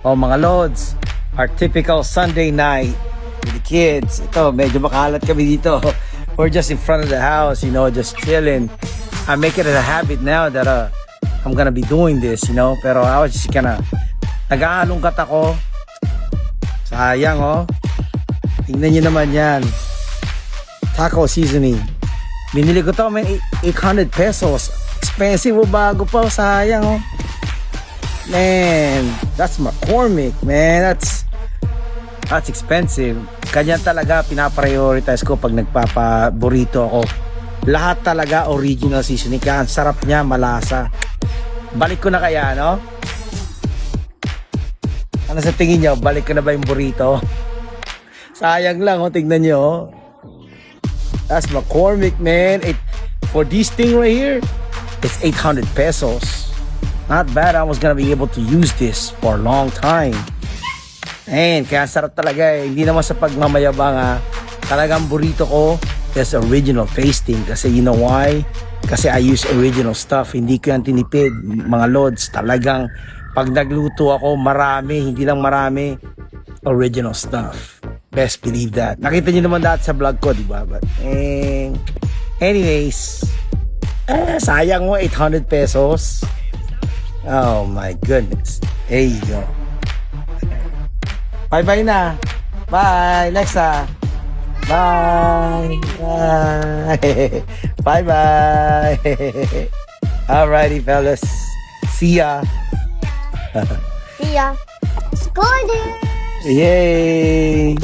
Oh, mga lods, our typical Sunday night with the kids. Ito, medyo makalat kami dito. We're just in front of the house, just chilling. I make it a habit now that I'm gonna be doing this, Pero I was just nag-aalungkat ako. Sayang, Tingnan nyo naman yan. Taco seasoning. Binili ko to, man, 800 pesos. Expensive o bago pa, sayang, Man, that's McCormick, man. That's expensive. Ganyan talaga pinaprioritize ko pag nagpapa-burrito ako. Lahat talaga original seasoning. Kaya ang sarap niya, malasa. Balik ko na kaya, no? Ano sa tingin niyo? Balik ko na ba yung burrito? Sayang lang, tingnan niyo. That's McCormick, man. For this thing right here, it's 800 pesos. Not bad. I was gonna be able to use this for a long time. And kaya sarap talaga Hindi naman sa pagmamayabang Talagang burrito ko is original tasting. Kasi you know why? Kasi I use original stuff. Hindi ko yan tinipid. Mga lods, talagang pag nagluto ako, marami. Hindi lang marami. Original stuff. Best believe that. Nakita niyo naman dati sa vlog ko, di ba? But, anyways, sayang mo, 800 pesos. Oh my goodness. There you go. Bye-bye na. Bye. Next Bye. Bye. Bye-bye. Alrighty, fellas. See ya. See ya. Scored it. Yay.